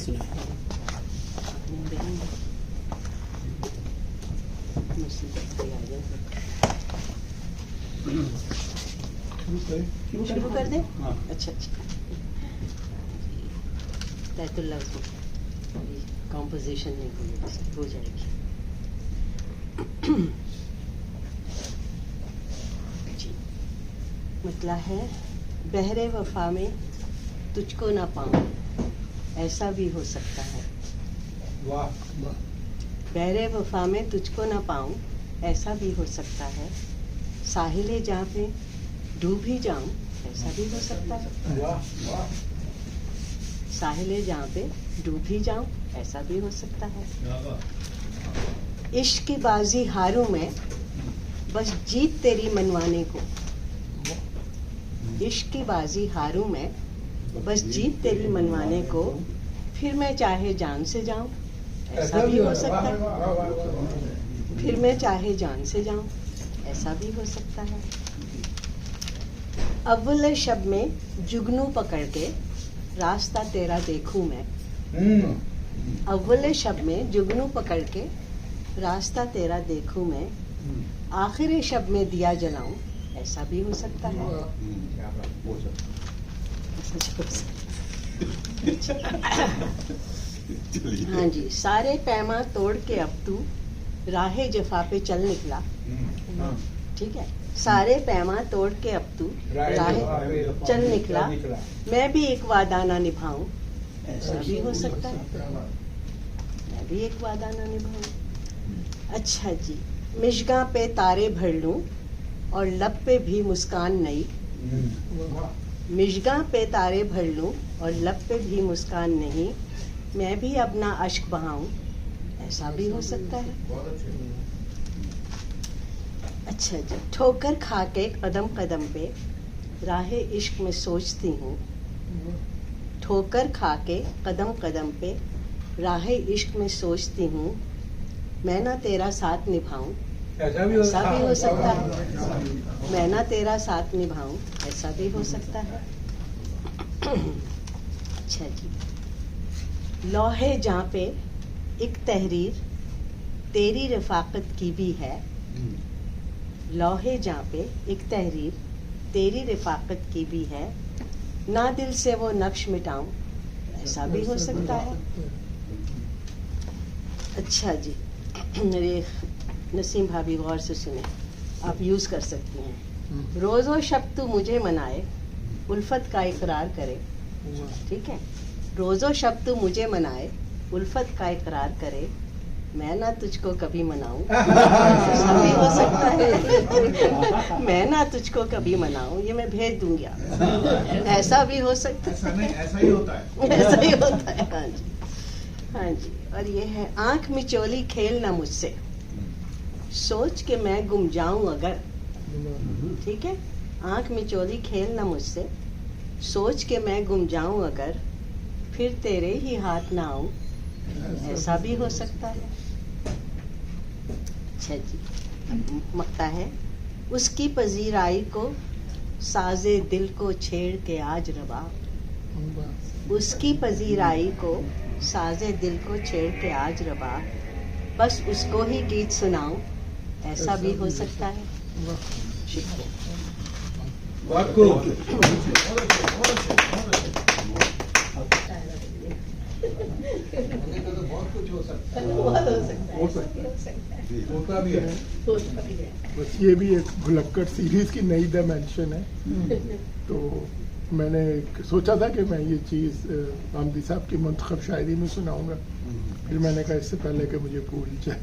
شروع کر دیں؟ اچھا بیت اللہ کمپوزیشن نہیں ہوئی، ہو جائے گی جی۔ مطلب ہے بحر وفا میں تجھ کو نہ پاؤں، ایسا بھی ہو سکتا ہے۔ بحر وفا میں تجھ کو نہ پاؤں، ایسا بھی ہو سکتا ہے۔ ساحل جہاں پہ ڈوب ہی جاؤں، ایسا بھی ہو سکتا ہے۔ ساحل جہاں پہ ڈوب ہی جاؤں، ایسا بھی ہو سکتا ہے۔ عشق کی بازی ہاروں میں بس جیت تیری منوانے کو، عشق کی بازی ہاروں میں بس جیت تیری منوانے کو، پھر میں چاہے جان سے جاؤں، ایسا بھی ہو سکتا ہے۔ پھر میں چاہے جان سے جاؤں، ایسا بھی ہو سکتا ہے۔ اول شب میں جگنو پکڑ کے راستہ تیرا دیکھوں میں، اول شب میں جگنو پکڑ کے راستہ تیرا دیکھوں میں، آخر شب میں دیا جلاؤں، ایسا بھی ہو سکتا ہے۔ ہاں جی۔ سارے پیما توڑ کے اب تو راہ جفا پہ چل نکلا، ٹھیک ہے۔ سارے پیما توڑ کے اب تو راہ چل نکلا، میں بھی ایک وعدہ نہ نبھاؤں، ایسا بھی ہو سکتا ہے۔ میں بھی ایک وعدہ نہ نبھاؤں۔ اچھا جی۔ مشگاں پہ تارے بھر لوں اور لب پہ بھی مسکان نئی، مشگاں پہ تارے بھر لوں اور لب پہ بھی مسکان نہیں، میں بھی اپنا اشک بہاؤں، ایسا بھی ہو سکتا ہے۔ اچھا جی۔ ٹھوکر کھا کے قدم قدم پہ راہ عشق میں سوچتی ہوں، ٹھوکر کھا کے قدم قدم پہ راہ عشق میں سوچتی ہوں، میں نہ تیرا ساتھ نبھاؤں، ایسا بھی ہو سکتا ہے۔ میں نہ تیرا ساتھ نبھاؤں، ایسا بھی ہو سکتا ہے۔ اچھا جی۔ لوحے جہاں پہ ایک تحریر تیری رفاقت کی بھی ہے، لوحے جہاں پہ ایک تحریر تیری رفاقت کی بھی ہے، نہ دل سے وہ نقش مٹاؤں، ایسا بھی ہو سکتا ہے۔ اچھا جی۔ میرے نسیم بھابھی غور سے سنیں، آپ یوز کر سکتی ہیں۔ روز و شب تو مجھے منائے، الفت کا اقرار کرے، ٹھیک ہے۔ روز و شب تو مجھے منائے، الفت کا اقرار کرے، میں نہ تجھ کو کبھی مناؤں، ایسا بھی ہو سکتا ہے۔ میں نہ تجھ کو کبھی مناؤں، یہ میں بھیج دوں گی، ایسا بھی ہو سکتا ہے۔ ایسا ہی ہوتا ہے، ایسا ہی ہوتا ہے۔ ہاں جی، ہاں جی۔ اور یہ ہے آنکھ مچولی کھیلنا مجھ سے، سوچ کے میں گم جاؤں اگر، ٹھیک ہے۔ آنکھ مچولی کھیلنا مجھ سے، سوچ کے میں گم جاؤں اگر، پھر تیرے ہی ہاتھ نہ آؤں، ایسا بھی ہو سکتا ہے۔ اچھا جی۔ مقطع ہے، اس کی پذیرائی کو سازے دل کو چھیڑ کے آج ربا، اس کی پذیرائی کو سازے دل کو چھیڑ کے آج ربا، بس اس کو ہی گیت سناؤں، ایسا بھی ہو سکتا ہے۔ شکریہ۔ بہت کچھ ہو سکتا ہے، بس یہ بھی ایک بھلکڑ سیریز کی نئی ڈائمینشن ہے۔ تو میں نے سوچا تھا کہ میں یہ چیز حامدی صاحب کی منتخب شاعری میں سناؤں گا، پھر میں نے کہا اس سے پہلے کہ مجھے بھول جائے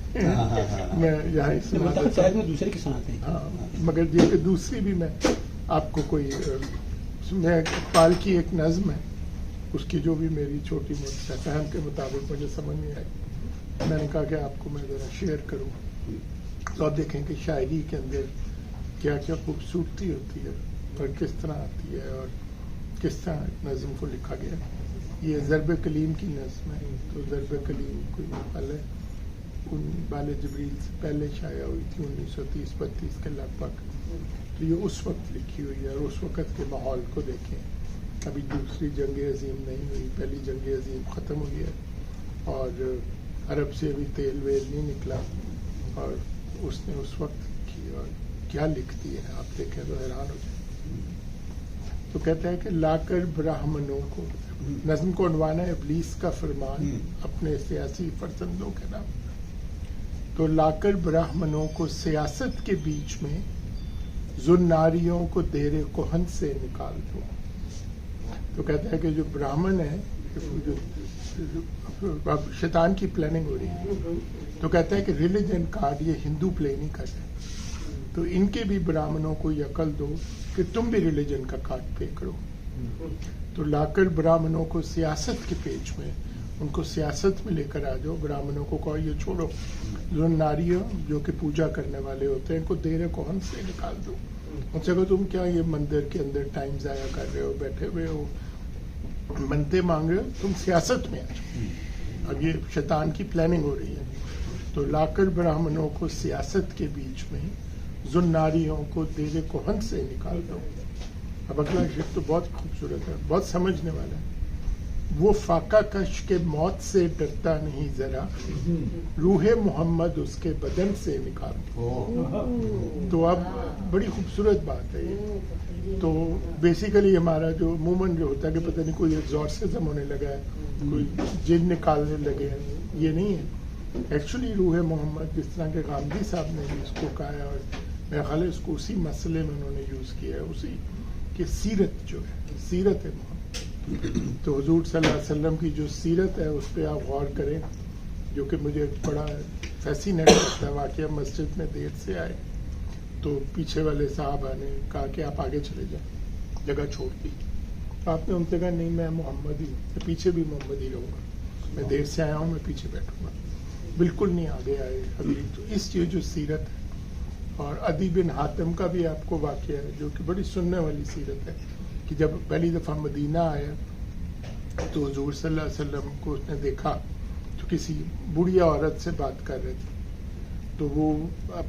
میں یہاں دوسرے کی سناتے ہیں۔ ہاں، مگر یہ کہ دوسری بھی میں آپ کو کوئی، میں اقبال کی ایک نظم ہے، اس کی جو بھی میری چھوٹی موٹی فہم کے مطابق مجھے سمجھ نہیں آئی، میں نے کہا کہ آپ کو میں ذرا شیئر کروں، تو آپ دیکھیں کہ شاعری کے اندر کیا کیا خوبصورتی ہوتی ہے اور کس طرح آتی ہے اور کس طرح نظم کو لکھا گیا۔ یہ ضرب کلیم کی نظم ہے، تو ضرب کلیم کوئی پہلے ان بال جبریل سے پہلے شائع ہوئی تھی 1930-32 کے لگ بھگ، تو یہ اس وقت لکھی ہوئی ہے، اور اس وقت کے ماحول کو دیکھیں ابھی دوسری جنگ عظیم نہیں ہوئی, پہلی جنگ عظیم ختم ہوئی ہے اور عرب سے ابھی تیل ویل نہیں نکلا, اور اس نے اس وقت کی اور کیا لکھتی ہے آپ دیکھیں تو حیران ہو جائیں. تو کہتا ہے کہ لا کر براہمنوں کو, نظم کو عنوان ہے ابلیس کا فرمان اپنے سیاسی فرزندوں کے نام, تو لا کر براہمنوں کو سیاست کے بیچ میں زناریوں کو دیر کوہن سے نکال دو. تو کہتا ہے کہ جو براہمن ہے, اب شیطان کی پلاننگ ہو رہی ہے, تو کہتا ہے کہ ریلیجن کارڈ یہ ہندو پلے نہیں کر رہے, تو ان کے بھی براہمنوں کو یہ عقل دو کہ تم بھی ریلیجن کا کارڈ پلے کرو. تو لا کر براہمنوں کو سیاست کے پیج میں, ان کو سیاست میں لے کر آ جاؤ. براہمنوں کو کہو یہ چھوڑو, جو ناریاں جو کہ پوجا کرنے والے ہوتے ہیں ان کو دیر کوہن سے نکال دو. ان سے کہو تم کیا یہ مندر کے اندر ٹائم ضائع کر رہے ہو, بیٹھے ہوئے ہو, منتے مانگ رہے ہو, تم سیاست میں آ جاؤ. اب یہ شیطان کی پلاننگ ہو رہی ہے. تو لا کر براہمنوں کو سیاست کے بیچ میں زناریوں کو دیر کوہن سے نکال دو. اب اگلا شعر تو بہت خوبصورت ہے, بہت سمجھنے والا ہے. وہ فاقہ کش کے موت سے ڈرتا نہیں ذرا, روح محمد اس کے بدن سے نکال دو. تو اب بڑی خوبصورت بات ہے یہ. تو بیسیکلی ہمارا جو عموماً جو ہوتا ہے کہ پتہ نہیں کوئی ایگزورسزم ہونے لگا ہے, کوئی جن نکالنے لگے ہیں, یہ نہیں ہے. ایکچولی روح محمد جس طرح کہ غامدی صاحب نے بھی اس کو کہا ہے, اور میرا خیال ہے اس کو اسی مسئلے میں انہوں نے یوز کیا ہے, اسی کہ سیرت جو ہے, سیرت ہے محمد. تو حضور صلی اللہ علیہ وسلم کی جو سیرت ہے اس پہ آپ غور کریں, جو کہ مجھے بڑا فیسینیٹ لگتا ہے. واقعہ مسجد میں دیر سے آئے تو پیچھے والے صاحبہ نے کہا کہ آپ آگے چلے جائیں, جگہ چھوڑ دی. آپ نے ان سے کہا نہیں میں محمد ہی ہوں, میں پیچھے بھی محمد ہی رہوں گا, میں دیر سے آیا ہوں, میں پیچھے بیٹھوں گا. بالکل نہیں آگے آئے ابھی. تو اس یہ جو سیرت ہے, اور عدی بن حاتم کا بھی آپ کو واقعہ ہے جو کہ بڑی سننے والی سیرت ہے, کہ جب پہلی دفعہ مدینہ آیا تو حضور صلی اللہ علیہ وسلم کو اس نے دیکھا تو کسی بڑھیا عورت سے بات کر رہے تھے. تو وہ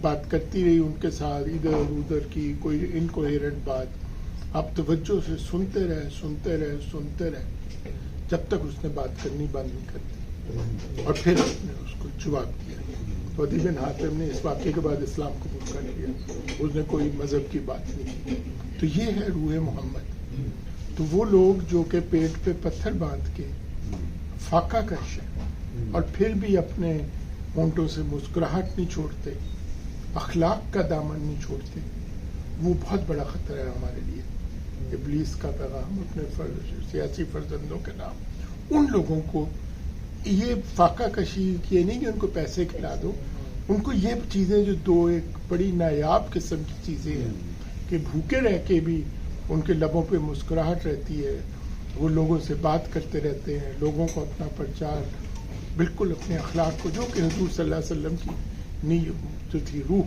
بات کرتی رہی ان کے ساتھ, ادھر ادھر کی کوئی انکوہیرنٹ بات. آپ توجہ سے سنتے رہے سنتے رہے سنتے رہے جب تک اس نے بات کرنی بند نہیں کر دی, اور پھر اس نے اس کو جواب دیا. تو عدی بن حاتم نے اس واقعے کے بعد اسلام قبول کر لیا, اس نے کوئی مذہب کی بات نہیں کی. تو یہ ہے روح محمد. تو وہ لوگ جو کہ پیٹ پہ پتھر باندھ کے فاقہ کش ہیں اور پھر بھی اپنے ہونٹوں سے مسکراہٹ نہیں چھوڑتے, اخلاق کا دامن نہیں چھوڑتے, وہ بہت بڑا خطرہ ہے ہمارے لیے. ابلیس کا پیغام اپنے سیاسی فرزندوں کے نام. ان لوگوں کو یہ فاقہ کشی یہ نہیں کہ ان کو پیسے کھلا دو, ان کو یہ چیزیں جو دو ایک بڑی نایاب قسم کی چیزیں ہیں کہ بھوکے رہ کے بھی ان کے لبوں پہ مسکراہٹ رہتی ہے, وہ لوگوں سے بات کرتے رہتے ہیں, لوگوں کو اپنا پرچار بالکل اپنے اخلاق کو, جو کہ حضور صلی اللہ علیہ وسلم کی نیت جو تھی روح,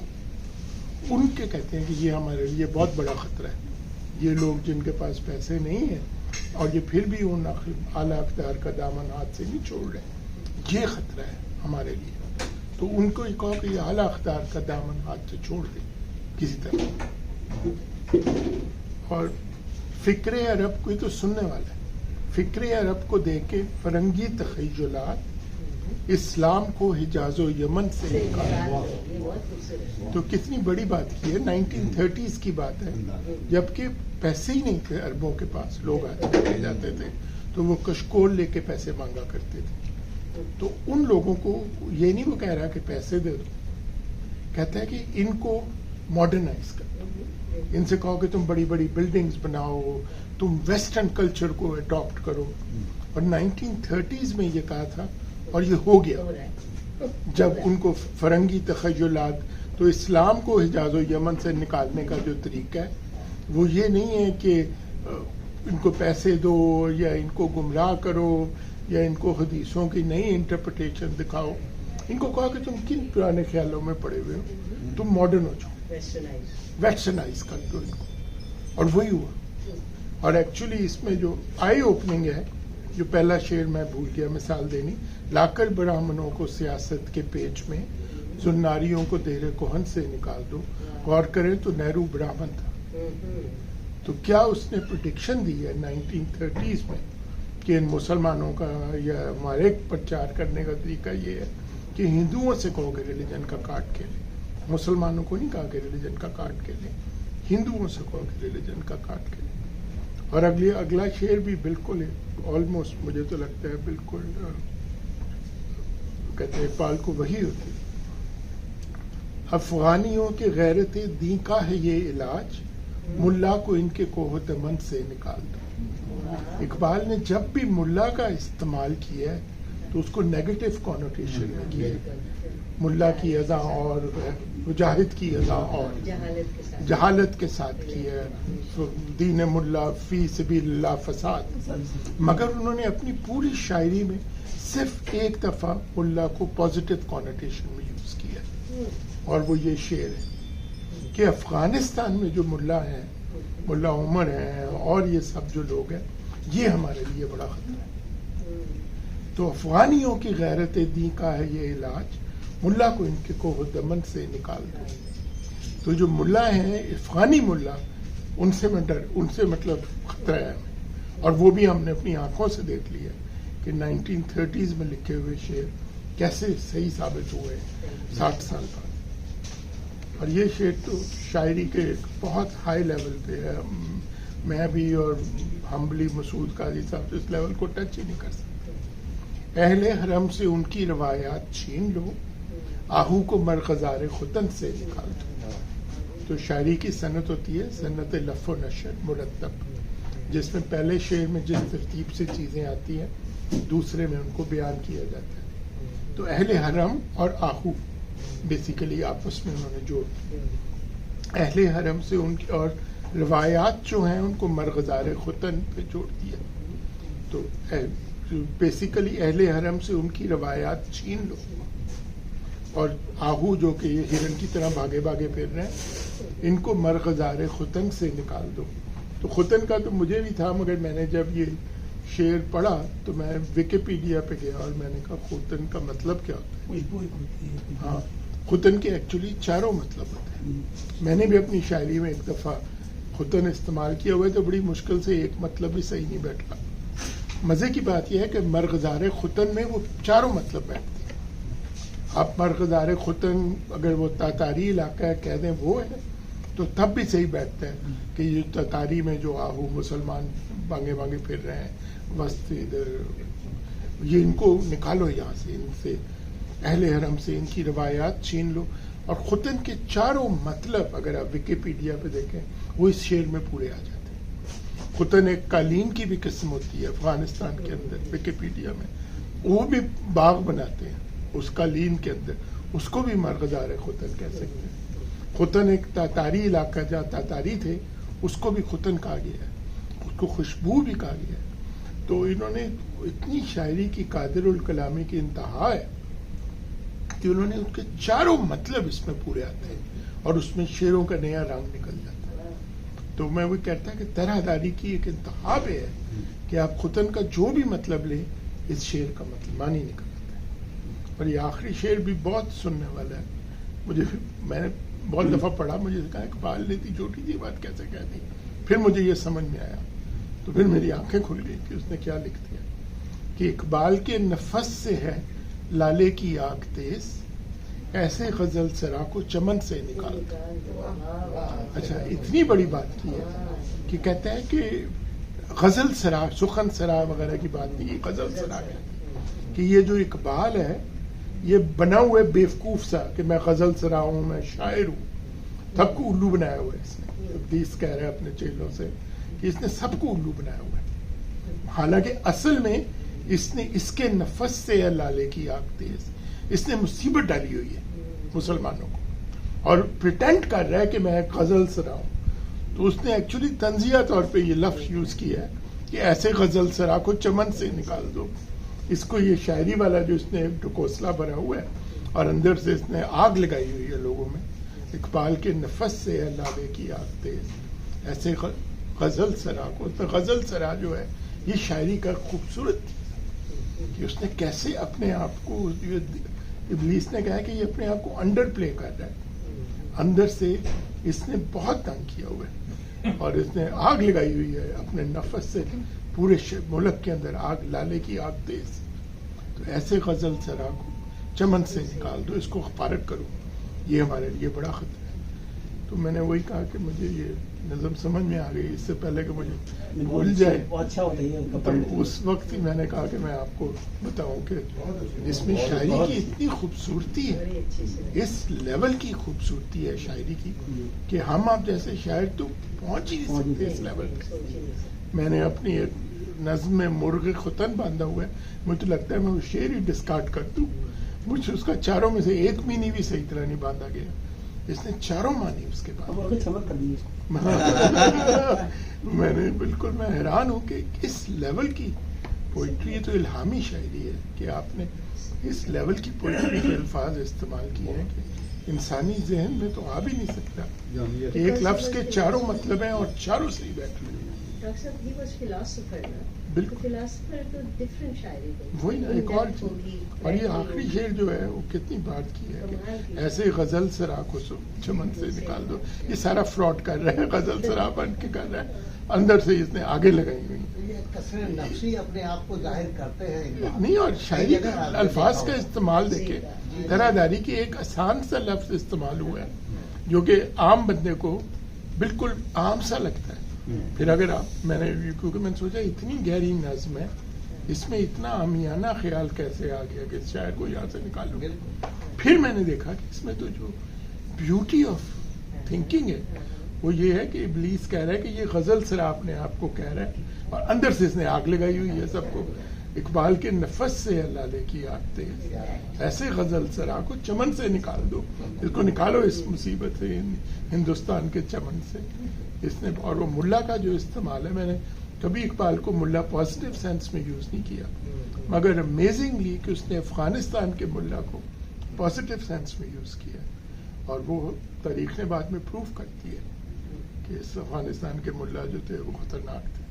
ان کے کہتے ہیں کہ یہ ہمارے لیے بہت بڑا خطرہ ہے. یہ لوگ جن کے پاس پیسے نہیں ہیں اور یہ پھر بھی ان اعلیٰ اقتدار کا دامن ہاتھ سے نہیں چھوڑ رہے, یہ خطرہ ہے ہمارے لیے. تو ان کو یہ کہو کہ یہ اعلیٰ اقتدار کا دامن ہاتھ سے چھوڑ دیں کسی طرح. اور فکر عرب کوئی تو سننے والا ہے, فکر عرب کو دیکھ کے فرنگی تخیلات اسلام کو حجاز و یمن سے نکالا. تو کتنی بڑی بات کی ہے, 1930s کی بات ہے, جبکہ پیسے ہی نہیں تھے عربوں کے پاس. لوگ آتے جاتے تھے تو وہ کشکول لے کے پیسے مانگا کرتے تھے. تو ان لوگوں کو یہ نہیں وہ کہہ رہا کہ پیسے دے دو, کہتا ہے کہ ان کو ماڈرنائز کر, ان سے کہو کہ تم بڑی بڑی بلڈنگز بناؤ, تم ویسٹرن کلچر کو اڈاپٹ کرو. اور 1930s میں یہ کہا تھا اور یہ ہو گیا جب ان کو فرنگی تخیلات. تو اسلام کو حجاز و یمن سے نکالنے کا جو طریقہ ہے وہ یہ نہیں ہے کہ ان کو پیسے دو یا ان کو گمراہ کرو یا ان کو حدیثوں کی نئی انٹرپریٹیشن دکھاؤ. ان کو کہا کہ تم کن پرانے خیالوں میں پڑے ہوئے ہو, تم ماڈرن ہو جاؤ, ویسٹرنائز کر دو ان کو. اور وہی ہوا. اور ایکچولی اس میں جو آئی اوپننگ ہے, جو پہلا شعر میں بھول گیا مثال دینی, لا کر براہمنوں کو سیاست کے پیچ میں زناریوں کو دیر کوہن سے نکال دو. غور کریں تو نہرو براہمن تھا, تو کیا اس نے پریڈکشن دی ہے 1930s میں کہ ان مسلمانوں کا یا ہمارے پرچار کرنے کا طریقہ یہ ہے کہ ہندوؤں سے کہو کہ ریلیجن کا کارڈ کھیلے، مسلمانوں کو نہیں کہا کہ ریلیجن کا کارڈ کھیلے، ہندوؤں سے کہو کہ ریلیجن کا کارڈ کھیلے. اور اگلا شعر بھی بالکل آلموسٹ مجھے تو لگتا ہے بالکل کہتے ہیں اقبال کو وہی ہوتی ہے. افغانیوں کے غیرت دین کا ہے یہ علاج، ملا کو ان کے کوہ دمن سے نکال دو. اقبال نے جب بھی ملا کا استعمال کیا ہے تو اس کو نیگیٹو کونوٹیشن میں کیا ہے. ملا کی اذا اور مجاہد کی اذا اور جہالت کے ساتھ کیا ہے. دین ملا فی سبیل اللہ فساد. مگر انہوں نے اپنی پوری شاعری میں صرف ایک دفعہ ملا کو پازیٹو کونوٹیشن میں یوز کیا ہے، اور وہ یہ شعر ہے کہ افغانستان میں جو ملا ہیں، ملا عمر ہیں اور یہ سب جو لوگ ہیں، یہ ہمارے لیے بڑا خطرہ ہے. تو افغانیوں کی غیرت دین کا ہے یہ علاج، ملا کو ان کے کوہ دمن سے نکال دو. تو جو ملا ہیں افغانی ملا، ان سے مطلب خطرہ ہے ہمیں. اور وہ بھی ہم نے اپنی آنکھوں سے دیکھ لیا کہ 1930s میں لکھے ہوئے شعر کیسے صحیح ثابت ہوئے 60 سال بعد. اور یہ شعر تو شاعری کے ایک بہت ہائی لیول پہ ہے. میں بھی اور ہمبلی مسعود قاضی صاحب اس لیول کو ٹچ ہی نہیں کر سکتے. اہل حرم سے ان کی روایات چھین لو، آہو کو مرغزار ختن سے نکال دو. تو شاعری کی صنعت ہوتی ہے صنعت لف و نشر مرتب، جس میں پہلے شعر میں جس ترتیب سے چیزیں آتی ہیں دوسرے میں ان کو بیان کیا جاتا ہے. تو اہل حرم اور آہو بیسیکلی آپس میں انہوں نے جوڑ دیا. اہل حرم سے ان کی اور روایات جو ہیں ان کو مرغزار ختن پہ جوڑ دیا. تو بیسیکلی اہل حرم سے ان کی روایات چھین لو، اور آہو جو کہ یہ ہرن کی طرح بھاگے بھاگے پھر رہے ہیں، ان کو مرغزار ختن سے نکال دو. تو ختن کا تو مجھے بھی تھا، مگر میں نے جب یہ شعر پڑھا تو میں ویکیپیڈیا پہ گیا اور میں نے کہا ختن کا مطلب کیا ہوتا ہے. ہاں، ختن کے ایکچولی چاروں مطلب ہوتے ہیں. میں نے بھی اپنی شاعری میں ایک دفعہ ختن استعمال کیا ہوا ہے تو بڑی مشکل سے ایک مطلب بھی صحیح نہیں بیٹھا. مزے کی بات یہ ہے کہ مرغزار ختن میں وہ چاروں مطلب بیٹھتے ہیں. آپ مرغزار ختن اگر وہ تاتاری علاقہ ہے کہہ دیں وہ ہے تو تب بھی صحیح بیٹھتا ہے کہ یہ تاتاری میں جو آہو مسلمان بانگے بانگے پھر رہے ہیں وسط ادھر، یہ ان کو نکالو یہاں سے، ان سے اہل حرم سے ان کی روایات چھین لو. اور ختن کے چاروں مطلب اگر آپ ویکیپیڈیا پہ دیکھیں وہ اس شعر میں پورے آ جاتے ہیں. ختن ایک قالین کی بھی قسم ہوتی ہے افغانستان کے اندر، ویکیپیڈیا میں وہ بھی باغ بناتے ہیں اس قالین کے اندر، اس کو بھی مرغزار ختن کہہ سکتے ہیں. ختن ایک تاتاری علاقہ جہاں تاتاری تھے اس کو بھی ختن کہا گیا ہے، اس کو خوشبو بھی کہا گیا ہے. تو انہوں نے اتنی شاعری کی قادر الکلامی کی انتہا ہے کہ انہوں نے ان کے چاروں مطلب اس میں پورے آتے ہیں اور اس میں شعروں کا نیا رنگ نکل جاتا ہے. تو میں وہ کہتا کہ طرح داری کی ایک انتہا پہ ہے کہ آپ ختن کا جو بھی مطلب لیں اس شعر کا مطلب معنی نکل جاتا ہے. اور یہ آخری شعر بھی بہت سننے والا ہے. میں نے بہت دفعہ پڑھا، مجھے کہا اقبال نے اتنی چھوٹی سی بات کیسے کہہ دی. پھر مجھے یہ سمجھ میں آیا تو پھر میری آنکھیں کھل گئی کہ اس نے کیا لکھ دیا کہ اقبال کے نفس سے ہے لالے کی آگ تیز، ایسے غزل سرا کو چمن سے نکال دو. اچھا، اتنی بڑی بات کی ہے کہ کہتے ہیں کہ غزل سرا، سخن سرا وغیرہ کی بات نہیں، غزل سرا ہے کہ یہ جو اقبال ہے یہ بنا ہوا ہے بیوقوف سا کہ میں غزل سرا ہوں، میں شاعر ہوں. سب کو الو بنایا ہوا ہے اس نے. ابلیس کہہ رہا ہے اپنے چیلوں سے کہ اس نے سب کو الو بنایا ہوا ہے، حالانکہ اصل میں اس نے اس کے نفس سے ہے لالے کی آگ تیز، اس نے مصیبت ڈالی ہوئی ہے مسلمانوں کو اور پریٹینڈ کر رہا ہے کہ میں غزل سرا ہوں. تو اس نے ایکچولی تنزیہ طور پہ یہ لفظ یوز کیا ہے کہ ایسے غزل سرا کو چمن سے نکال دو. اس کو یہ شاعری والا جو اس نے ڈکوسلا بنا ہوا ہے اور اندر سے اس نے آگ لگائی ہوئی ہے لوگوں میں، اقبال کے نفس سے ہے لالے کی آگ تیز، ایسے غزل سرا کو. تو غزل سرا جو ہے یہ شاعری کا خوبصورت کہ اس نے کیسے اپنے آپ کو، ابلیس نے کہا کہ یہ اپنے آپ کو انڈر پلے کر رہا ہے، اندر سے اس نے بہت تنگ کیا ہوا ہے. اور اس نے آگ لگائی ہوئی ہے اپنے نفس سے پورے ملک کے اندر آگ، لالے کی آگ تیز. تو ایسے غزل سرا کو چمن سے نکال دو، اس کو فارغ کرو، یہ ہمارے لیے بڑا خطرہ ہے. تو میں نے وہی کہا کہ مجھے یہ نظم سمجھ میں آ گئی، اس سے پہلے کہ مجھے بھول جائے. اچھا ہوتا ہے تو اس وقت ہی میں نے کہا کہ میں آپ کو بتاؤں کہ اس میں شاعری کی اتنی خوبصورتی ہے، بڑی اچھی سے اس لیول کی خوبصورتی ہے شاعری کی کہ ہم آپ جیسے شاعر تو پہنچ ہی نہیں سکتے اس لیول پہ. میں نے اپنی ایک نظم میں مرغ ختن باندھا ہوا ہے، مجھے تو لگتا ہے میں وہ شعر ہی ڈسکارڈ کر دوں. مجھے اس کا چاروں میں سے ایک معنی بھی صحیح طرح نہیں باندھا گیا. اس نے چاروں معنی اس کے بعد. اب اگر چمک کر دی میں نے بالکل، میں حیران ہوں کہ اس لیول کی پوئٹری تو الہامی شاعری ہے کہ آپ نے اس لیول کی پوئٹری کے الفاظ استعمال کیے ہیں کہ انسانی ذہن میں تو آ بھی نہیں سکتا کہ ایک لفظ کے چاروں مطلب ہیں اور چاروں صحیح بیٹھ رہے ہیں. ڈاکٹر صاحب ہی واز فلاسفر نا، بالکل. فلاسفر تو ڈفرنٹ شاعری ہوتی وہی نا ایک اور چیز. اور یہ آخری شعر جو ہے وہ کتنی بات کی ہے کہ ایسے غزل سرا کو چمن سے نکال دو. یہ سارا فراڈ کر رہا ہے، غزل سرا بن کے کر رہا ہے، اندر سے اس نے آگے لگائی ہوئی. یہ کثرت نفسی اپنے آپ کو ظاہر کرتے ہیں نہیں، اور شاعری کا الفاظ کا استعمال دیکھیں، طرح داری کی ایک آسان سا لفظ استعمال ہوا ہے جو کہ عام بندے کو بالکل عام سا لگتا ہے. پھر اگر آپ، میں نے کیونکہ میں نے سوچا اتنی گہری نظم ہے، اس میں اتنا عامیانہ خیال کیسے آ گیا کہ اس شاعر کو یہاں سے نکالوں. پھر میں نے دیکھا کہ اس میں تو جو بیوٹی آف تھنکنگ ہے وہ یہ ہے کہ ابلیس کہہ رہا ہے کہ یہ غزل سرا اپنے آپ کو کہہ رہا ہے اور اندر سے اس نے آگ لگائی ہوئی ہے سب کو. اقبال کے نفس سے لالے کی آگ تیز، ایسے غزل سرا کو چمن سے نکال دو، اس کو نکالو اس مصیبت سے، ہندوستان کے چمن سے. اس نے، اور وہ ملا کا جو استعمال ہے، میں نے کبھی اقبال کو ملا پازیٹیو سینس میں یوز نہیں کیا، مگر امیزنگلی کہ اس نے افغانستان کے ملا کو پازیٹیو سینس میں یوز کیا، اور وہ تاریخ نے بعد میں پروف کرتی ہے کہ اس افغانستان کے ملا جو تھے وہ خطرناک تھے.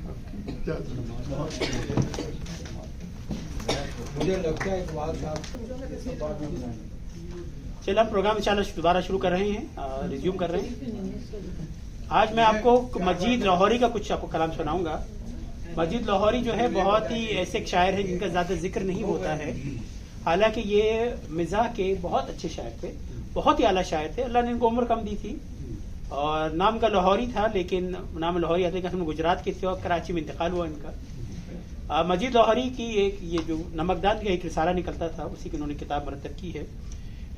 آپ کی اجازت. مجھے لگتا ہے اقبال صاحب چلیں ہم پروگرام انشاءاللہ دوبارہ شروع کر رہے ہیں، ریزیوم کر رہے ہیں. آج میں آپ کو مجید لاہوری کا کچھ آپ کو کلام سناؤں گا. مجید لاہوری جو ہے بہت ہی ایسے ایک شاعر ہیں جن کا زیادہ ذکر نہیں ہوتا ہے، حالانکہ یہ مزاح کے بہت اچھے شاعر تھے، بہت ہی اعلیٰ شاعر تھے. اللہ نے ان کو عمر کم دی تھی اور نام کا لاہوری تھا، لیکن نام لاہوری آتے کہ ہم گجرات کے تھے اور کراچی میں انتقال ہوا ان کا. مجید لاہوری کی ایک یہ جو نمکدان کا ایک رسالہ نکلتا تھا، اسی کی انہوں نے کتاب مرتب کی ہے.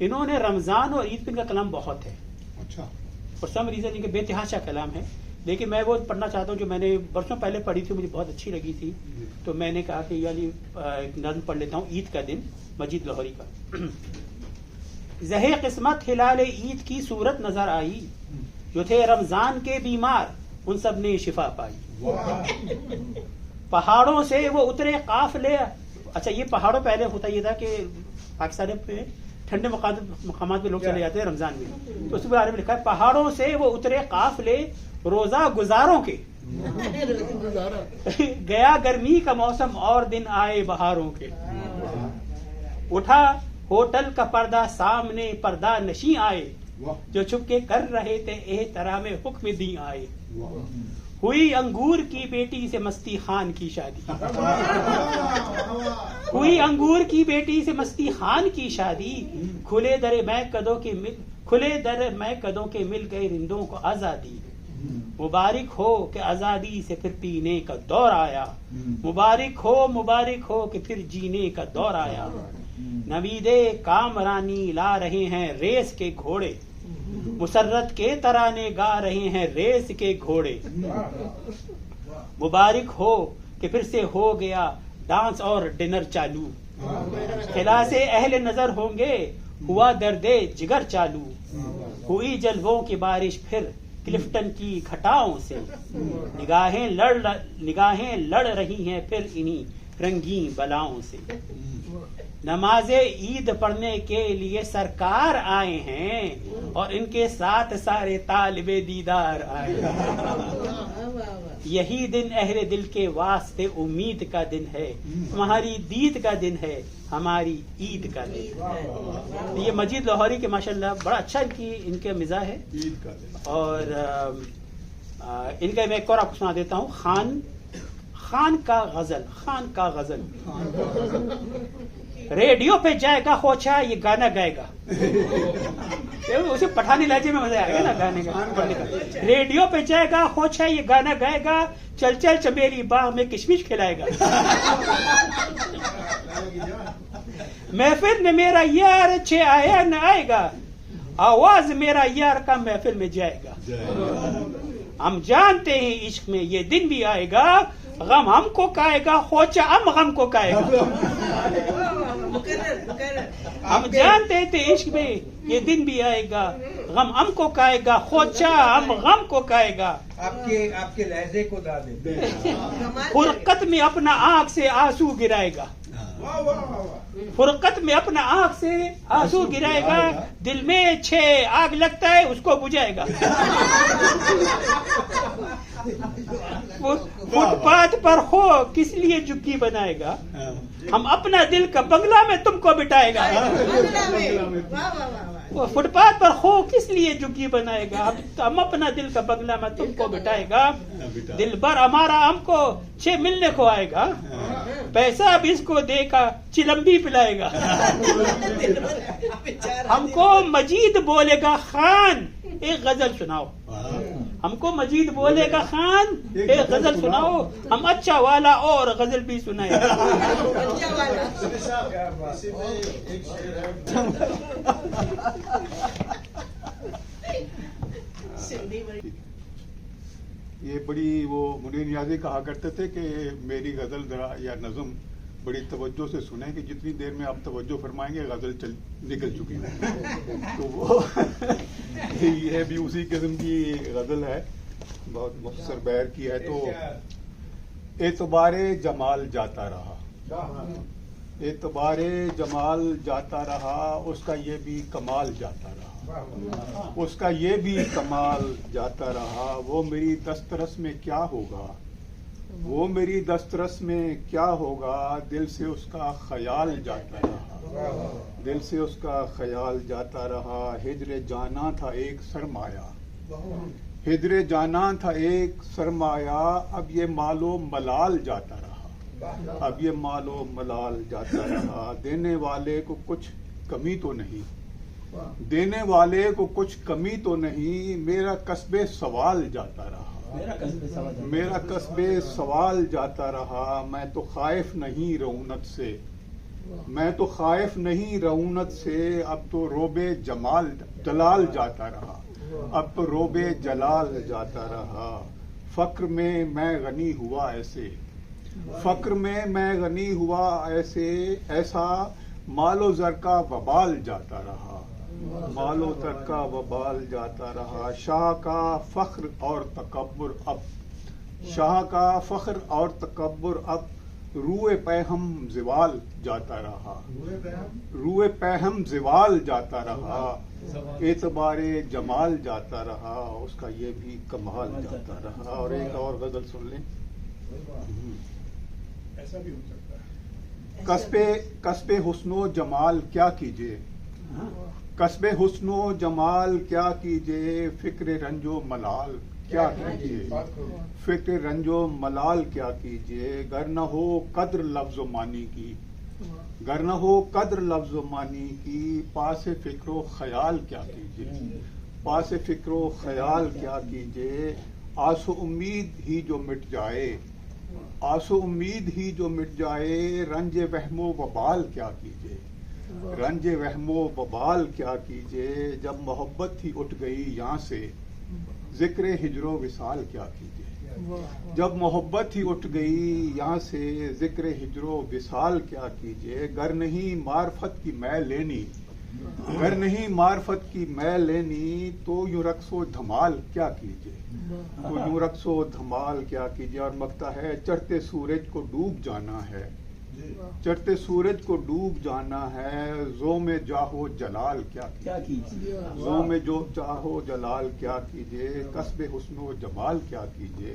انہوں نے رمضان اور عید پہ ان کا کلام بہت ہے. اچھا. فور سم ریزن ان کے بے تحاشا کلام ہے، لیکن میں وہ پڑھنا چاہتا ہوں جو میں نے برسوں پہلے پڑھی تھی، مجھے بہت اچھی لگی تھی، تو میں نے کہا کہ یہ ایک نظم پڑھ لیتا ہوں عید کا دن مجید لاہوری کا. زہے قسمت ہلال عید کی صورت نظر آئی، جو تھے رمضان کے بیمار ان سب نے شفا پائی. پہاڑوں سے وہ اترے قافلے. اچھا، یہ پہاڑوں پہلے ہوتا یہ تھا کہ پاکستان پہ ٹھنڈے مقامات پہ لوگ چلے جاتے ہیں رمضان میں، تو اس کے بارے میں لکھا ہے پہاڑوں سے وہ اترے قافلے روزہ گزاروں کے، گیا گرمی کا موسم اور دن آئے بہاروں کے. اٹھا ہوٹل کا پردہ سامنے پردہ نشیں آئے، جو چھپ کے کر رہے تھے احترام حکم دی آئے. ہوئی انگور کی بیٹی سے مستی خان کی شادی، ہوئی انگور کی بیٹی سے مستی خان کی شادی. کھلے در میں قدوں کے مل گئے رندوں کو آزادی. مبارک ہو کہ آزادی سے پھر پینے کا دور آیا، مبارک ہو کہ پھر جینے کا دور آیا. نویدے کامرانی لا رہے ہیں ریس کے گھوڑے، مسرت کے ترانے گا رہے ہیں ریس کے گھوڑے. مبارک ہو کہ پھر سے ہو گیا ڈانس اور ڈنر چالو، خلاصے اہل نظر ہوں گے ہوا درد جگر چالو. ہوئی جلووں کی بارش پھر کلفٹن کی گھٹاؤں سے، نگاہیں لڑ رہی ہیں پھر انہی رنگین بلاؤں سے. نماز عید پڑھنے کے لیے سرکار آئے ہیں اور ان کے ساتھ سارے طالب دیدار آئے ہیں. یہی دن اہل دل کے واسطے امید کا دن ہے، تمہاری دید کا دن ہے، ہماری عید کا دن ہے۔ یہ مجید لاہوری کے ماشاءاللہ بڑا اچھا ان کے مزاح ہے۔ عید کا دن اور ان کا میں ایک اور آپ کو سنا دیتا ہوں، خان کا غزل ریڈیو پہ جائے گا خوچا یہ گانا گائے گا، اسے پٹھانی لہجے میں مزہ آئے گا نا گانے کا۔ ریڈیو پہ جائے گا خوچا یہ گانا گائے گا، چل چل چمیلی باغ میں کشمش کھلائے گا۔ محفل میں میرا یار اچھے آیا نہ آئے گا، آواز میرا یار کا محفل میں جائے گا۔ ہم جانتے ہیں عشق میں یہ دن بھی آئے گا، غم ہم کو کائے گا خوچا ہم غم کو کائے گا۔ ہم جانتے تھے عشق میں یہ دن بھی آئے گا، غم ہم کو کائے گا خوچا ہم غم کو کائے گا۔ آپ کے لہجے کو دادے فرقت میں اپنا آنکھ سے آنسو گرائے گا، فرقت میں اپنا آنکھ سے آنسو گرائے گا، دل میں آگ لگتا ہے اس کو بجھائے گا۔ فٹ پاتھ پر ہو کس لیے جھگی بنائے گا، ہم اپنا دل کا بنگلہ میں تم کو بٹھائے گا۔ وہ فٹ پاتھ پر ہو کس لیے جھگی بنائے گا، ہم اپنا دل کا بنگلہ میں تم کو بٹھائے گا۔ دل بھر ہمارا ہم کو ملنے کو آئے گا، پیسہ بھی اس کو دے کا چلمبی پلائے گا۔ ہم کو مجید بولے گا خان ایک غزل سناؤ، ہم کو مجید بولے گا خان ایک غزل سناؤ، ہم اچھا والا اور غزل بھی سنائے گا۔ یہ بڑی وہ منیر نیازی کہا کرتے تھے کہ میری غزل ذرا یا نظم بڑی توجہ سے سنیں کہ جتنی دیر میں آپ توجہ فرمائیں گے غزل نکل چکی ہے۔ تو وہ یہ بھی اسی قسم کی غزل ہے، بہت مختصر بیر کی ہے۔ تو اعتبار جمال جاتا رہا، اعتبار جمال جاتا رہا، اس کا یہ بھی کمال جاتا رہا، اس کا یہ بھی کمال جاتا رہا۔ وہ میری دسترس میں کیا ہوگا، وہ میری دسترس میں کیا ہوگا، دل سے اس کا خیال جاتا رہا، دل سے اس کا خیال جاتا رہا۔ ہجر جانا تھا ایک سرمایہ، ہجر جانا تھا ایک سرمایہ، اب یہ مال و ملال جاتا رہا، اب یہ مال و ملال جاتا رہا۔ دینے والے کو کچھ کمی تو نہیں، دینے والے کو کچھ کمی تو نہیں، میرا کسب سوال جاتا رہا، میرا کسب سوال جاتا رہا۔ میں تو خائف نہیں رعونت سے، میں تو خائف نہیں رعونت سے، اب تو روب جلال جاتا رہا، اب تو روب جلال جاتا رہا۔ فقر میں میں غنی ہوا ایسے، فقر میں میں غنی ہوا ایسے، ایسا مال و زر کا وبال جاتا رہا، مال و زر کا وبال جاتا رہا۔ شاہ کا فخر اور تکبر اب، شاہ کا فخر اور تکبر اب، روئے پہم زوال جاتا رہا، روئے پہم زوال جاتا رہا۔ اعتبار جمال جاتا رہا، اس کا یہ بھی کمال جاتا رہا۔ اور ایک اور غزل سن لیں، ایسا بھی ہو سکتا ہے۔ کسب حسن و جمال کیا کیجیے، کسب حسن و جمال کیا کیجیے، فکر رنج و ملال کیا کیجیے، فکر رنج و ملال کیا کیجیے، گر نہ ہو قدر لفظ و معنی کی، گر نہ ہو قدر لفظ و معنی کی، پاس فکر و خیال کیا کیجیے، پاس فکر و خیال کیا کیجیے۔ آس و امید ہی جو مٹ جائے، آس و امید ہی جو مٹ جائے، رنج وہم و وبال کیا کیجیے، رنج وہم و وبال کیا کیجیے۔ جب محبت ہی اٹھ گئی یہاں سے، ذکر ہجر و وصال کیا کیجیے، جب محبت ہی اٹھ گئی یہاں سے، ذکر ہجر و وصال کیا کیجیے۔ گر نہیں معرفت کی میں لینی، گر نہیں معرفت کی میں لینی، تو یوں رقص و دھمال کیا کیجیے، تو یوں رقص و دھمال کیا کیجیے۔ اور مکتا ہے چڑھتے سورج کو ڈوب جانا ہے، چڑھتے سورج کو ڈوب جانا ہے، زو میں جاہو جلال کیا کیجیے، زو میں جو چاہو جلال کیا کیجیے۔ کسب حسن و جمال کیا کیجیے،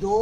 2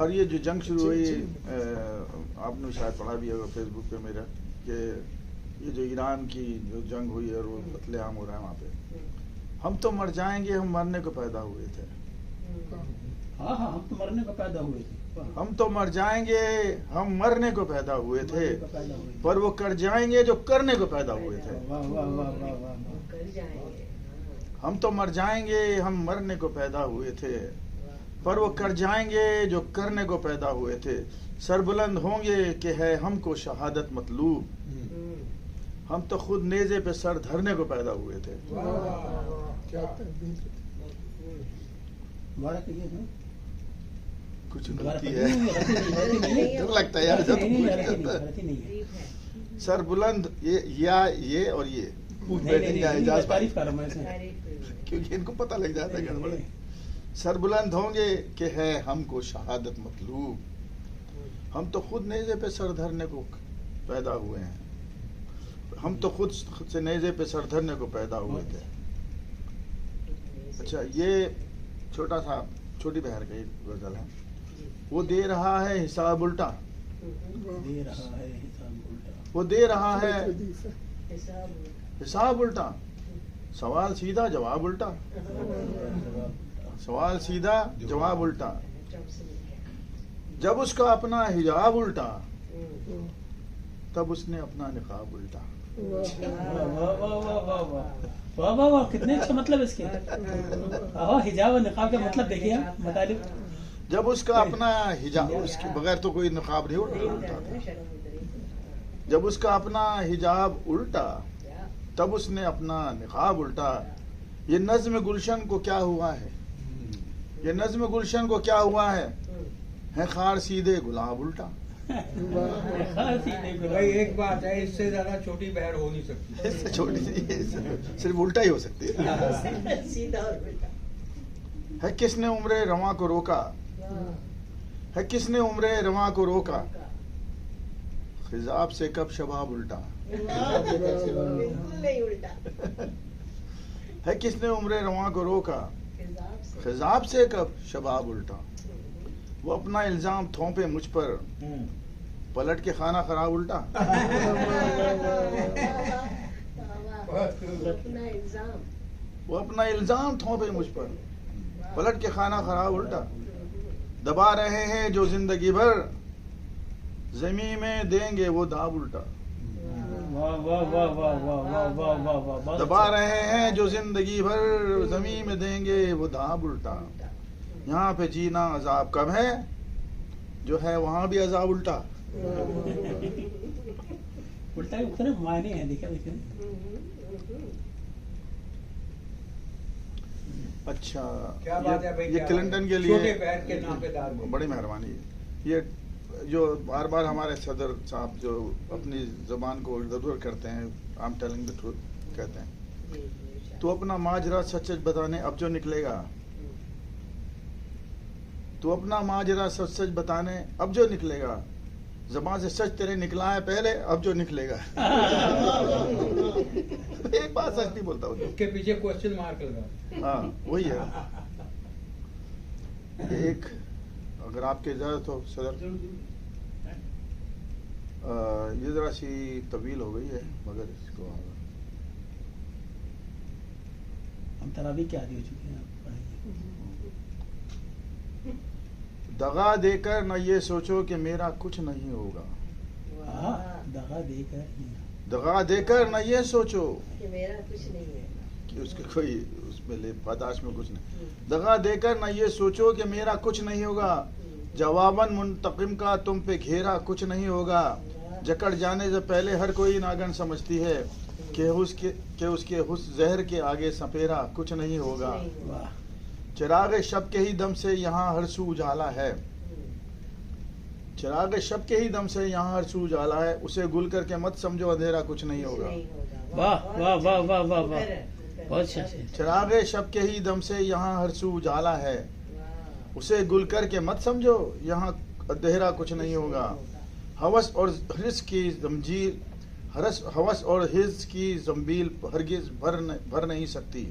اور یہ جو جنگ شروع ہوئی آپ نے شاید پڑھا بھی ہوگا فیس بک پہ میرا کہ یہ جو ایران کی جو جنگ ہوئی ہے اور وہ قتل عام ہو رہا ہے وہاں پہ، ہم تو مر جائیں گے، ہم مرنے کو پیدا ہوئے تھے. ہاں ہاں ہم تو مرنے کو پیدا ہوئے تھے. ہم تو مر جائیں گے، ہم مرنے کو پیدا ہوئے تھے، مرنے کو پیدا ہوئے تھے. پر وہ کر جائیں گے جو کرنے کو پیدا ہوئے تھے. واہ واہ واہ واہ واہ واہ. کر جائیں گے. ہم تو مر جائیں گے، ہم مرنے کو پیدا ہوئے تھے، پر وہ کر جائیں گے جو کرنے کو پیدا ہوئے تھے. سر بلند ہوں گے کہ ہے ہم کو شہادت مطلوب، ہم تو خود نیزے پہ سر دھرنے کو پیدا ہوئے تھے. کیا تقدیر. دوبارہ کہیے نا. کچھ دوبارہ غلطی کہیے. ہے، غلطی نہیں ہے. ڈر لگتا ہے یار جب غلطی نہیں ہے، پوچھ غلطی نہیں جاتا ہے، ہے. غلطی نہیں ہے. سر بلند یہ اور یہ نہیں اعجاز تعریف کر رہا ہوں میں اس میں. کیونکہ ان کو پتہ لگ جاتا ہے گڑبڑ ہے. سر بلند ہوں گے کہ ہے ہم کو شہادت مطلوب، ہم تو خود نیزے پہ سر دھرنے کو پیدا ہوئے ہیں. ہم تو خود سے نیزے پہ سر دھرنے کو پیدا ہوئے تھے. اچھا یہ چھوٹی بہر کا ایک غزل ہے. وہ دے رہا ہے حساب الٹا، دے رہا ہے حساب الٹا. وہ دے رہا ہے حساب حساب الٹا، سوال سیدھا جواب الٹا، سوال سیدھا جواب الٹا. جب اس کا اپنا حجاب الٹا، تب اس نے اپنا نقاب الٹا. واہ واہ واہ واہ واہ واہ واہ واہ واہ. کتنے اچھا مطلب اس کے. حجاب و نقاب کا مطلب دیکھیے آپ مطالب. جب اس کا اپنا حجاب، اس کے بغیر تو کوئی نقاب نہیں الٹا تھا. جب اس کا اپنا حجاب الٹا، تب اس نے اپنا نقاب الٹا. یہ نظم گلشن کو کیا ہوا ہے، یہ نظم گلشن کو کیا ہوا ہے خار سیدھے گلاب الٹا. بھائی ایک بات ہے، اس سے زیادہ چھوٹی بہر ہو نہیں سکتی. اس سے چھوٹی سی صرف الٹا ہی ہو سکتی ہے. سیدھا اور بیٹا. ہے کس نے عمر رواں کو روکا، ہے کس نے عمر رواں کو روکا، خضاب سے کب شباب الٹا. بالکل نہیں الٹا. ہے کس نے عمر رواں کو روکا، خضاب سے کب شباب الٹا. وہ اپنا الزام تھوپے مجھ پر، پلٹ کے کھانا خراب الٹا. اپنا الزام، وہ اپنا الزام تھوپے مجھ پر، پلٹ کے کھانا خراب الٹا. دبا رہے ہیں جو زندگی بھر، زمین میں دیں گے وہ داب الٹا. واہ واہ واہ واہ واہ واہ واہ واہ. دبا رہے ہیں جو زندگی بھر، زمین میں دیں گے وہ داب الٹا. یہاں پہ جینا عذاب کم ہے، جو ہے وہاں بھی عذاب الٹا. الٹا اتنے معنی ہیں. دیکھیں دیکھیں. اچھا کیا بات ہے بھائی. یہ کلنٹن کے چھوٹے لیے بہر کے نام پہ دار میں. بڑی مہربانی ہے. یہ جو بار بار ہمارے صدر صاحب جو اپنی زبان کو ضرور کرتے ہیں، I am telling the truth کہتے ہیں، تو اپنا ماجرا سچ سچ بتانے اب جو نکلے گا، تو اپنا ماجرا سچ سچ بتانے اب جو نکلے گا. زبان سے سچ تیرے نکلا ہے پہلے، اب جو نکلے گا. ایک بات سچ نہیں بولتا ہوں. اس کے پیچھے کوشچن مارک لگا. ہاں وہی ہے. ایک اگر آپ کی اجازت ہو صدر، یہ ذرا سی طویل ہو گئی ہے، مگر اس کو ہم تراویح کے عادی ہو چکے ہیں. دغا دے کر نہ یہ سوچو کہ میرا کچھ نہیں ہوگا. دغا دے کر دغا دے کر نہ یہ سوچو کہ میرا کچھ نہیں ہے. کہ اس کے کوئی اس میں پاداش میں کچھ نہیں. دغا دے کر نہ یہ سوچو کہ میرا کچھ نہیں ہوگا. جواباً منتقم کا تم پہ گھیرا کچھ نہیں ہوگا. جکڑ جانے سے پہلے ہر کوئی ناگن سمجھتی ہے کہ اس کے زہر کے آگے سپیرا کچھ نہیں ہوگا. چراغ شب کے ہی دم سے یہاں ہر سو اجالا ہے. چراغ شب کے ہی دم سے یہاں ہر سو اجالا ہے. اسے گل کر کے مت سمجھو اندھیرا کچھ نہیں ہوگا. واہ واہ واہ واہ واہ واہ. بہت اچھا. چراغ شب کے ہی دم سے یہاں ہر سو اجالا ہے. اسے گل کر کے مت سمجھو یہاں اندھیرا کچھ نہیں ہوگا. ہوس اور حرص کی زنجیر، ہوس اور حرص کی زنبیل ہرگز بھر نہیں سکتی.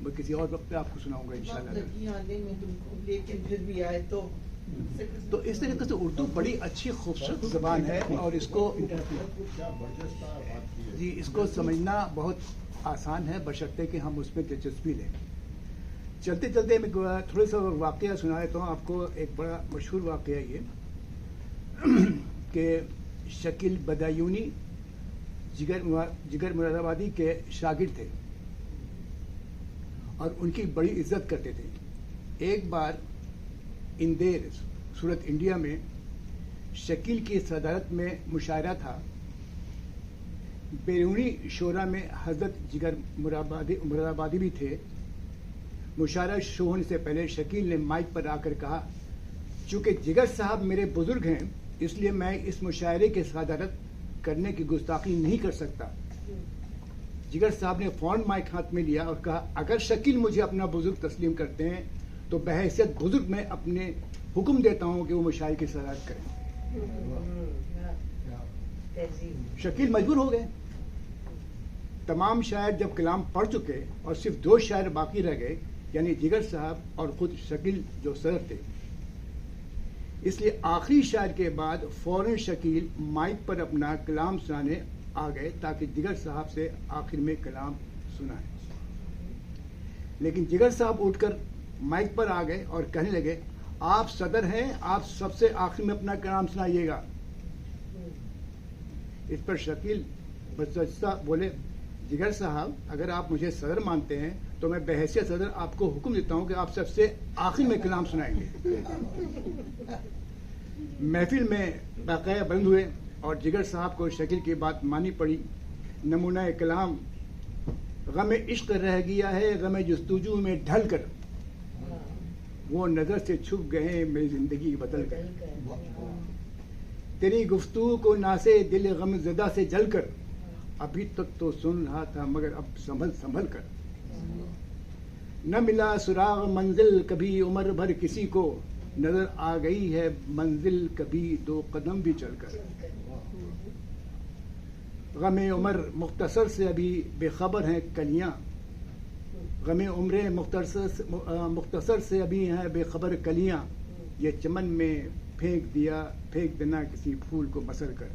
میں کسی اور وقت پہ آپ کو سناؤں گا انشاءاللہ. لیکن پھر بھی آئے تو اس طریقے سے اردو بڑی اچھی خوبصورت زبان ہے اور اس کو سمجھنا بہت آسان ہے بشرطے کہ ہم اس میں دلچسپی لیں. چلتے چلتے میں تھوڑا سا واقعہ سنا دیتا ہوں آپ کو. ایک بڑا مشہور واقعہ یہ کہ شکیل بدایونی جگر مراد آبادی کے شاگرد تھے اور ان کی بڑی عزت کرتے تھے. ایک بار اندیر صورت انڈیا میں شکیل کی صدارت میں مشاعرہ تھا. بیرونی شورا میں حضرت جگر مراد آبادی بھی تھے. مشاعرہ شروع ہونے سے پہلے شکیل نے مائک پر آ کر کہا چونکہ جگر صاحب میرے بزرگ ہیں اس لیے میں اس مشاعرے کی صدارت کرنے کی گستاخی نہیں کر سکتا. جگر صاحب نے فوراً مائک ہاتھ میں لیا اور کہا اگر شکیل مجھے اپنا بزرگ تسلیم کرتے ہیں تو بحیثیت بزرگ میں اپنے حکم دیتا ہوں کہ وہ مشاعرے کی صدارت کریں. شکیل مجبور ہو گئے. تمام شاعر جب کلام پڑھ چکے اور صرف 2 شاعر باقی رہ گئے یعنی جگر صاحب اور خود شکیل جو صدر تھے. اس لیے آخری شاعر کے بعد فوراً شکیل مائک پر اپنا کلام سنانے آ گئے تاکہ جگر صاحب سے آخر میں کلام سنائیں. لیکن جگر صاحب اٹھ کر مائک پر آ گئے اور کہنے لگے آپ صدر ہیں آپ سب سے آخر میں اپنا کلام سنائیے گا. اس پر شکیل بچہ بولے جگر صاحب اگر آپ مجھے صدر مانتے ہیں تو میں بحیثیت صدر آپ کو حکم دیتا ہوں کہ آپ سب سے آخر میں کلام سنائیں گے. محفل میں باقاعدہ بند ہوئے اور جگر صاحب کو شکیل کی بات مانی پڑی. نمونہ کلام غم عشق رہ گیا ہے غم جستجو میں ڈھل کر وہ نظر سے چھپ گئے میری زندگی بدل کر. تیری گفتگو کو ناسے دل غم زدہ سے جل کر ابھی تک تو سن رہا تھا مگر اب سنبھل کر. نہ ملا سراغ منزل کبھی عمر بھر کسی کو نظر آ گئی ہے منزل کبھی 2 قدم بھی چل کر. غم عمر مختصر سے ابھی بے خبر ہیں کلیاں غم عمر مختصر سے ابھی ہیں بے خبر کلیاں یہ چمن میں پھینک دینا کسی پھول کو مسل کر.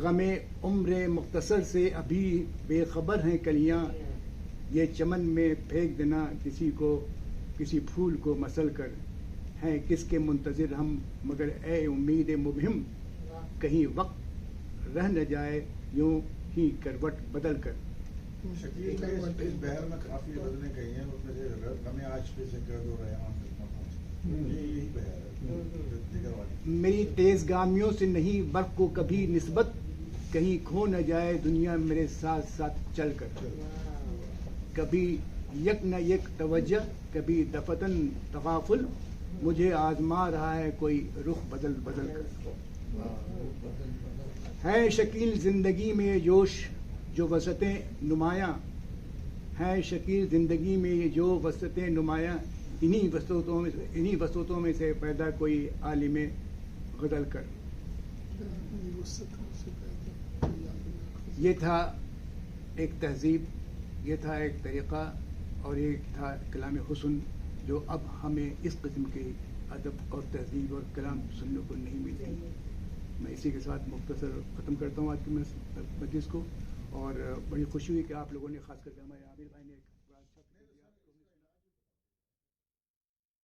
غم عمر مختصر سے ابھی بے خبر ہیں کلیاں یہ چمن میں پھینک دینا کسی پھول کو مسل کر. ہیں کس کے منتظر ہم مگر اے امید مبہم کہیں وقت رہ نہ جائے یوں ہی کروٹ بدل کر. شکیل نے اس بہر میں کافی غزلیں کہی ہیں اس میں سے غم عاشق سے کہہ دو ریحان یہی بہر ہے. میری تیز گامیوں سے نہیں برق کو کبھی نسبت کہیں کھو نہ جائے دنیا میرے ساتھ ساتھ چل کر. کبھی یک نہ یک توجہ کبھی دفتن تغافل مجھے آزما رہا ہے کوئی رخ بدل کر. ہے شکیل زندگی میں جوش جو وسعتیں نمایاں ہے شکیل زندگی میں یہ جو وسعتیں نمایاں انہی وسعتوں میں سے پیدا کوئی عالم غزل کر. یہ تھا ایک تہذیب یہ تھا ایک طریقہ اور ایک تھا کلام حسن جو اب ہمیں اس قسم کے ادب اور تہذیب اور کلام سننے کو نہیں ملتی. میں اسی کے ساتھ مختصر ختم کرتا ہوں آج کی مجلس کو اور بڑی خوشی ہوئی کہ آپ لوگوں نے خاص کر کے ہمارے عامر بھائی نے